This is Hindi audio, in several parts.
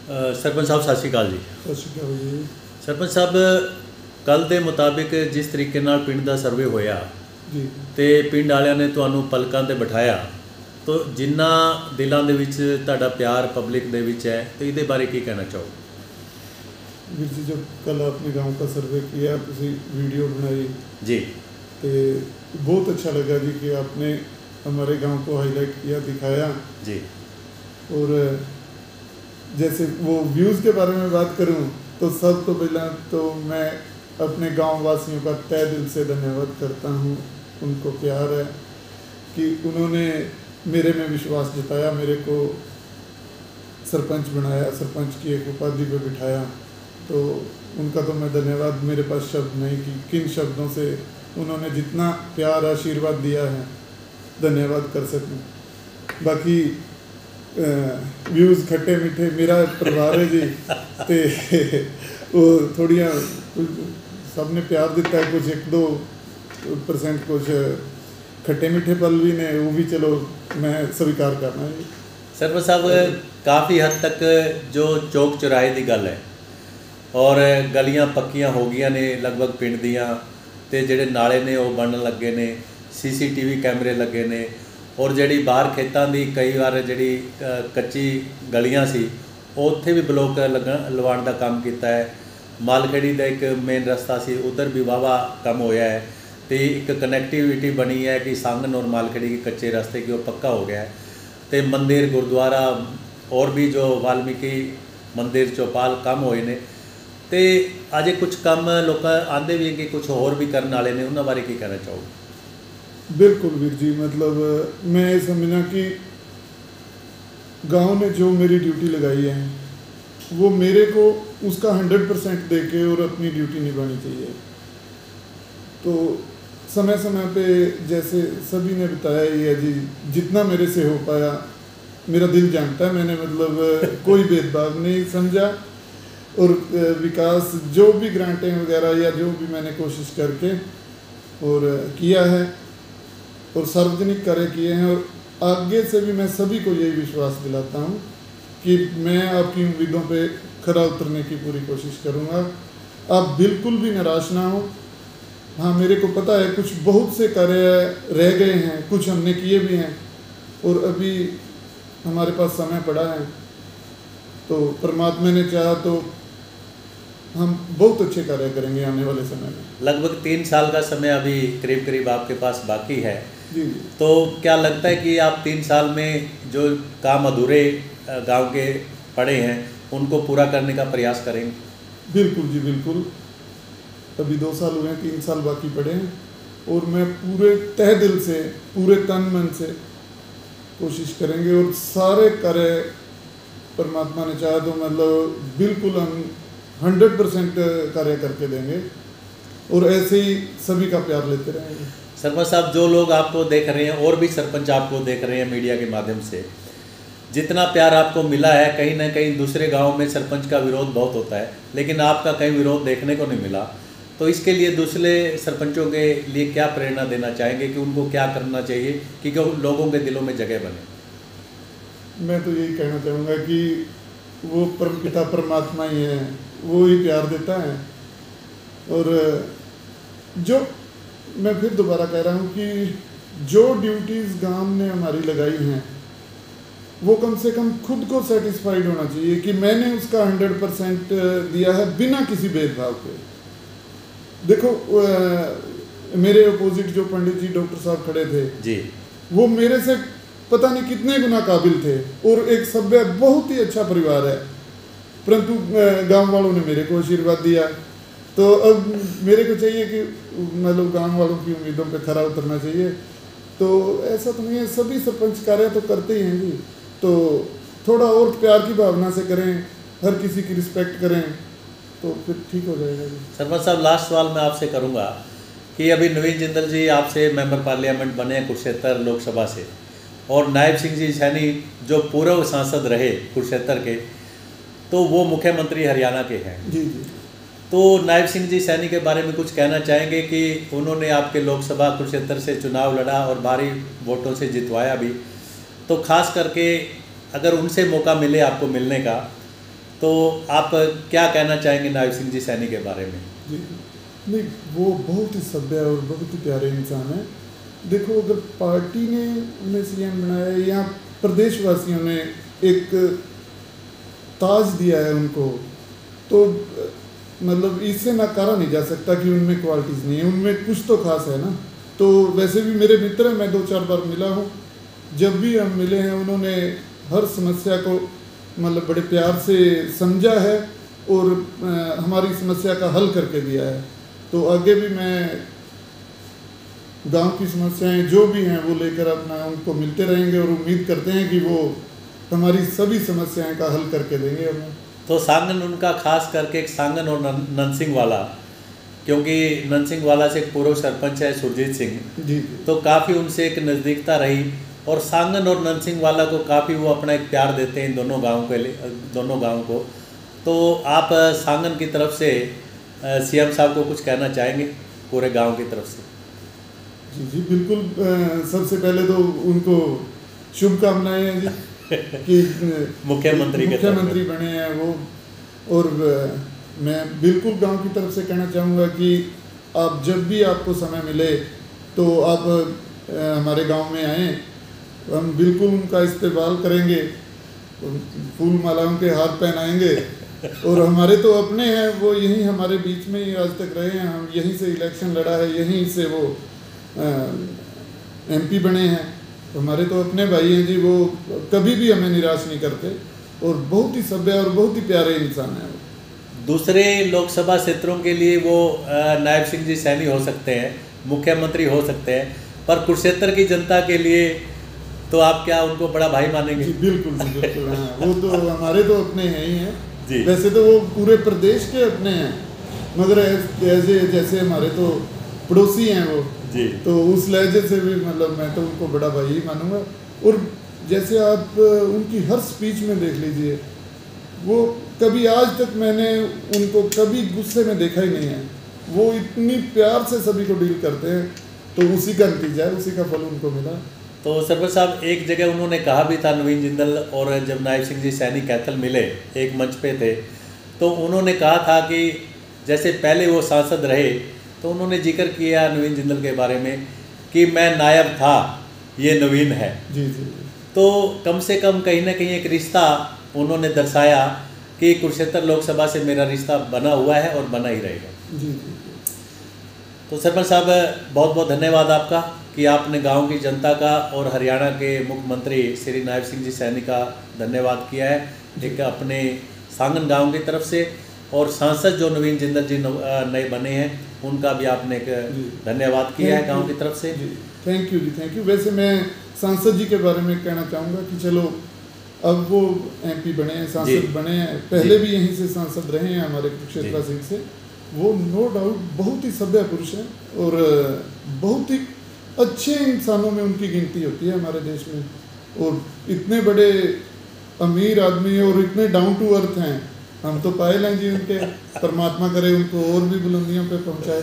सरपंच साहब सत श्री अकाल जी। सत श्री अकाल जी। सरपंच साहब कल के मुताबिक जिस तरीके नाल पिंड का सर्वे होया जी तो पिंड वालियां ने तुहानू पलकां ते बिठाया, तो जिन्ना दिलों के विच तुहाडा प्यार पब्लिक दे विच है, तो ये बारे की कहना चाहो? वीर जी, जब कल अपने गांव का सर्वे किया, तुसी वीडियो बनाई जी, तो बहुत अच्छा लगा जी कि आपने हमारे गांव को हाईलाइट किया, दिखाया। जी, और जैसे वो व्यूज़ के बारे में बात करूं तो सब तो पहला तो मैं अपने गांव वासियों का तहे दिल से धन्यवाद करता हूं। उनको प्यार है कि उन्होंने मेरे में विश्वास जताया, मेरे को सरपंच बनाया, सरपंच की एक उपाधि पे बिठाया। तो उनका तो मैं धन्यवाद, मेरे पास शब्द नहीं कि किन शब्दों से उन्होंने जितना प्यार आशीर्वाद दिया है धन्यवाद कर सकूं। बाकी व्यूज़ खट्टे मीठे मेरा परिवार है जी, तो वो थोड़िया सब ने प्यार दिता है, कुछ 1-2% कुछ खट्टे मीठे पल भी ने, वो भी चलो मैं स्वीकार करना जी। सरपंच साहब काफ़ी हद तक जो चौक चौराहे की गल है और गलियां पक्कियां हो गई ने लगभग पिंड दियां, ते जेडे नाले ने वो बनन लगे ने, CCTV कैमरे लगे ने, और जी बाहर खेतों की कई बार जी कच्ची गलियां सी उत्थे भी ब्लॉक लवाण का काम किया है। मालखेड़ी का एक मेन रस्ता सी उधर भी वाहवा कम होया है, तो एक कनैक्टिविटी बनी है कि सांगन और मालखेड़ी के कच्चे रास्ते की वो पक्का हो गया है। तो मंदिर गुरुद्वारा और भी जो वाल्मीकि मंदिर चौपाल कम होए ने, तो अजे कुछ कम लोग आते भी हैं कि कुछ होर भी करने वाले ने, उन्होंने बारे की कहना चाहोगे? बिल्कुल वीर जी, मतलब मैं ये समझना कि गांव ने जो मेरी ड्यूटी लगाई है वो मेरे को उसका 100% दे के और अपनी ड्यूटी निभानी चाहिए। तो समय समय पे जैसे सभी ने बताया ही है जी, जितना मेरे से हो पाया, मेरा दिल जानता है, मैंने मतलब कोई भेदभाव नहीं समझा। और विकास जो भी ग्रांटें वगैरह या जो भी मैंने कोशिश करके और किया है और सार्वजनिक कार्य किए हैं, और आगे से भी मैं सभी को यही विश्वास दिलाता हूं कि मैं आपकी उम्मीदों पे खरा उतरने की पूरी कोशिश करूंगा। आप बिल्कुल भी निराश ना हो। हाँ, मेरे को पता है कुछ बहुत से कार्य रह गए हैं, कुछ हमने किए भी हैं और अभी हमारे पास समय पड़ा है, तो परमात्मा ने चाहा तो हम बहुत अच्छे कार्य करेंगे आने वाले समय में। लगभग 3 साल का समय अभी करीब करीब आपके पास बाकी है जी। तो क्या लगता है कि आप 3 साल में जो काम अधूरे गांव के पड़े हैं उनको पूरा करने का प्रयास करेंगे? बिल्कुल जी, बिल्कुल। अभी 2 साल हुए हैं, 3 साल बाकी पड़े हैं, और मैं पूरे तहे दिल से, पूरे तन मन से कोशिश करेंगे और सारे कार्य परमात्मा ने चाहा तो मतलब बिल्कुल हम 100% कार्य करके देंगे और ऐसे ही सभी का प्यार लेते रहेंगे। सरपंच साहब, जो लोग आपको देख रहे हैं और भी सरपंच आपको देख रहे हैं मीडिया के माध्यम से, जितना प्यार आपको मिला है, कहीं ना कहीं दूसरे गांव में सरपंच का विरोध बहुत होता है, लेकिन आपका कहीं विरोध देखने को नहीं मिला। तो इसके लिए दूसरे सरपंचों के लिए क्या प्रेरणा देना चाहेंगे कि उनको क्या करना चाहिए कि लोगों के दिलों में जगह बने? मैं तो यही कहना चाहूँगा कि वो परमपिता परमात्मा ही है, वो ही प्यार देता है। और जो मैं फिर दोबारा कह रहा हूँ कि जो ड्यूटीज़ गांव ने हमारी लगाई हैं वो कम से कम खुद को सेटिस्फाइड होना चाहिए कि मैंने उसका 100% दिया है बिना किसी भेदभाव के। देखो मेरे अपोजिट जो पंडित जी डॉक्टर साहब खड़े थे जी, वो मेरे से पता नहीं कितने गुना काबिल थे और एक सभ्य बहुत ही अच्छा परिवार है, परंतु गांव वालों ने मेरे को आशीर्वाद दिया। तो अब मेरे को चाहिए कि मतलब गांव वालों की उम्मीदों पे खरा उतरना चाहिए। तो ऐसा तो नहीं है, सभी सरपंच कार्य तो करते ही हैं जी, तो थोड़ा और प्यार की भावना से करें, हर किसी की रिस्पेक्ट करें, तो फिर ठीक हो जाएगा जी। सरपंच साहब, लास्ट सवाल मैं आपसे करूंगा कि अभी नवीन जिंदल जी आपसे मेंबर पार्लियामेंट बने कुरुक्षेत्र लोकसभा से, और नायब सिंह जी सैनी जो पूर्व सांसद रहे कुरुक्षेत्र के, तो वो मुख्यमंत्री हरियाणा के हैं जी जी। तो नायब सिंह जी सैनी के बारे में कुछ कहना चाहेंगे कि उन्होंने आपके लोकसभा कुरुक्षेत्र से चुनाव लड़ा और भारी वोटों से जितवाया भी, तो खास करके अगर उनसे मौका मिले आपको मिलने का, तो आप क्या कहना चाहेंगे नायब सिंह जी सैनी के बारे में? जी नहीं, वो बहुत ही सभ्य और बहुत ही प्यारे इंसान है। देखो, अगर पार्टी ने उन्हें सीएम बनाया या प्रदेशवासियों ने एक ताज दिया है उनको, तो मतलब इससे नकारा नहीं जा सकता कि उनमें क्वालिटीज़ नहीं है, उनमें कुछ तो खास है ना। तो वैसे भी मेरे मित्र हैं, मैं 2-4 बार मिला हूँ, जब भी हम मिले हैं उन्होंने हर समस्या को मतलब बड़े प्यार से समझा है और हमारी समस्या का हल करके दिया है। तो आगे भी मैं गांव की समस्याएं जो भी हैं वो लेकर अपना उनको मिलते रहेंगे और उम्मीद करते हैं कि वो हमारी सभी समस्याएं का हल करके देंगे हमें। तो सांगन उनका खास करके एक सांगन और ननसिंह वाला, क्योंकि ननसिंह वाला से एक पूर्व सरपंच है सुरजीत सिंह जी, तो काफ़ी उनसे एक नज़दीकता रही और सांगन और ननसिंह वाला को काफ़ी वो अपना एक प्यार देते हैं इन दोनों गाँव के लिए, दोनों गाँव को। तो आप सांगन की तरफ से सीएम साहब को कुछ कहना चाहेंगे पूरे गांव की तरफ से? जी जी बिल्कुल। सबसे पहले तो उनको शुभकामनाएं हैं जी कि मुख्यमंत्री बने हैं वो। और मैं बिल्कुल गांव की तरफ से कहना चाहूँगा कि आप जब भी आपको समय मिले तो आप हमारे गांव में आएँ, हम बिल्कुल उनका इस्तेमाल करेंगे, फूल मालाओं के हार पहनाएंगे। और हमारे तो अपने हैं, वो यहीं हमारे बीच में ही आज तक रहे हैं, हम यहीं से इलेक्शन लड़ा है, यहीं से वो एमपी बने हैं। हमारे तो अपने भाई हैं जी, वो कभी भी हमें निराश नहीं करते और बहुत ही सभ्य और बहुत ही प्यारे इंसान हैं। दूसरे लोकसभा क्षेत्रों के लिए वो नायब सिंह जी सैनी हो सकते हैं, मुख्यमंत्री हो सकते हैं, पर कुरुक्षेत्र की जनता के लिए तो आप क्या उनको बड़ा भाई मानेंगे? जी बिल्कुल बिल्कुल। हाँ, वो तो हमारे तो अपने हैं ही हैं जी। वैसे तो वो पूरे प्रदेश के अपने हैं, मगर जैसे हमारे तो पड़ोसी हैं वो जी, तो उस लहजे से भी मतलब मैं तो उनको बड़ा भाई ही मानूंगा। और जैसे आप उनकी हर स्पीच में देख लीजिए, वो कभी आज तक मैंने उनको कभी गुस्से में देखा ही नहीं है। वो इतनी प्यार से सभी को डील करते हैं, तो उसी का नतीजा है, उसी का फल उनको मिला। तो सरपंच साहब, एक जगह उन्होंने कहा भी था नवीन जिंदल और जब नायब सिंह जी सैनी कैथल मिले एक मंच पे थे, तो उन्होंने कहा था कि जैसे पहले वो सांसद रहे तो उन्होंने जिक्र किया नवीन जिंदल के बारे में कि मैं नायब था, ये नवीन है। जी जी। तो कम से कम कहीं ना कहीं एक रिश्ता उन्होंने दर्शाया कि कुरुक्षेत्र लोकसभा से मेरा रिश्ता बना हुआ है और बना ही रहेगा। जी जी। तो सरपंच साहब, बहुत बहुत धन्यवाद आपका कि आपने गांव की जनता का और हरियाणा के मुख्यमंत्री श्री नायब सिंह जी सैनी का धन्यवाद किया है एक अपने सांगन गांव की तरफ से, और सांसद जो नवीन जिंदल जी नए बने हैं उनका भी आपने एक धन्यवाद किया है गांव की तरफ से। थैंक यू जी, थैंक यू। वैसे मैं सांसद जी के बारे में कहना चाहूँगा कि चलो अब वो एमपी बने हैं, सांसद बने हैं, पहले भी यहीं से सांसद रहे हैं हमारे कुरुक्षेत्र सीट से। वो नो डाउट बहुत ही सभ्य पुरुष हैं और बहुत ही अच्छे इंसानों में उनकी गिनती होती है हमारे देश में। और इतने बड़े अमीर आदमी और इतने डाउन टू अर्थ हैं, हम तो पाए लें जी उनके। परमात्मा करे उनको और भी बुलंदियों पे पहुंचाए।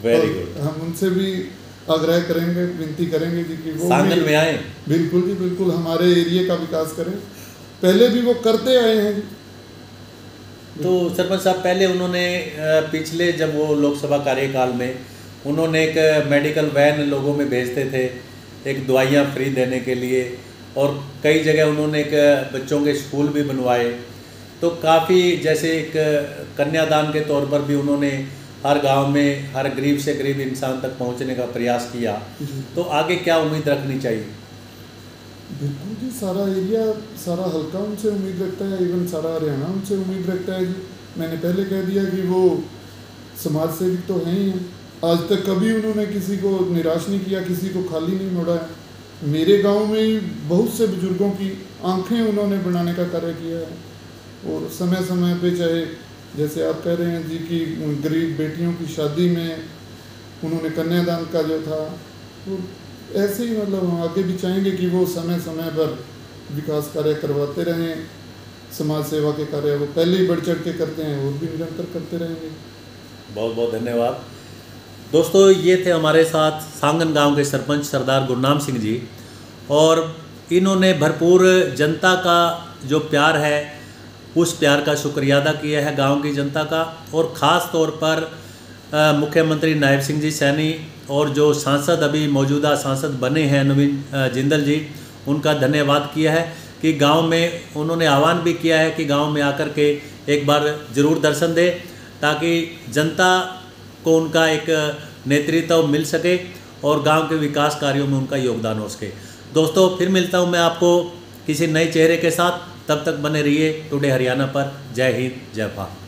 Very good. हम उनसे भी आग्रह करेंगे, विनती करेंगे जी कि वो सांगन में आए। बिल्कुल जी बिल्कुल, हमारे एरिया का विकास करें। पहले भी वो करते आए हैं जी। तो सरपंच साहब, पहले उन्होंने पिछले जब वो लोकसभा कार्यकाल में उन्होंने एक मेडिकल वैन लोगों में भेजते थे एक दवाइयाँ फ्री देने के लिए, और कई जगह उन्होंने एक बच्चों के स्कूल भी बनवाए। तो काफ़ी जैसे एक कन्यादान के तौर पर भी उन्होंने हर गांव में हर गरीब से गरीब इंसान तक पहुंचने का प्रयास किया। तो आगे क्या उम्मीद रखनी चाहिए? बिल्कुल जी, सारा एरिया सारा हल्का उनसे उम्मीद रखता है, इवन सारा हरियाणा उनसे उम्मीद रखता है जी। मैंने पहले कह दिया कि वो समाज सेविक तो हैं ही हैं। आज तक कभी उन्होंने किसी को निराश नहीं किया, किसी को खाली नहीं मोड़ा है। मेरे गांव में ही बहुत से बुजुर्गों की आंखें उन्होंने बनाने का कार्य किया है। और समय समय पे, चाहे जैसे आप कह रहे हैं जी कि गरीब बेटियों की शादी में उन्होंने कन्यादान का जो था, वो ऐसे ही मतलब हम आगे भी चाहेंगे कि वो समय समय पर विकास कार्य करवाते रहें। समाज सेवा के कार्य वो पहले ही बढ़ चढ़ के करते हैं और भी निरंतर करते रहेंगे। बहुत बहुत धन्यवाद। दोस्तों, ये थे हमारे साथ सांगन गांव के सरपंच सरदार गुरनाम सिंह जी, और इन्होंने भरपूर जनता का जो प्यार है उस प्यार का शुक्रिया अदा किया है गांव की जनता का। और ख़ास तौर पर मुख्यमंत्री नायब सिंह जी सैनी और जो सांसद अभी मौजूदा सांसद बने हैं नवीन जिंदल जी, उनका धन्यवाद किया है कि गांव में उन्होंने आह्वान भी किया है कि गांव में आकर के एक बार ज़रूर दर्शन दें, ताकि जनता को उनका एक नेतृत्व मिल सके और गांव के विकास कार्यों में उनका योगदान हो सके। दोस्तों, फिर मिलता हूं मैं आपको किसी नए चेहरे के साथ। तब तक बने रहिए टुडे हरियाणा पर। जय हिंद, जय भारत।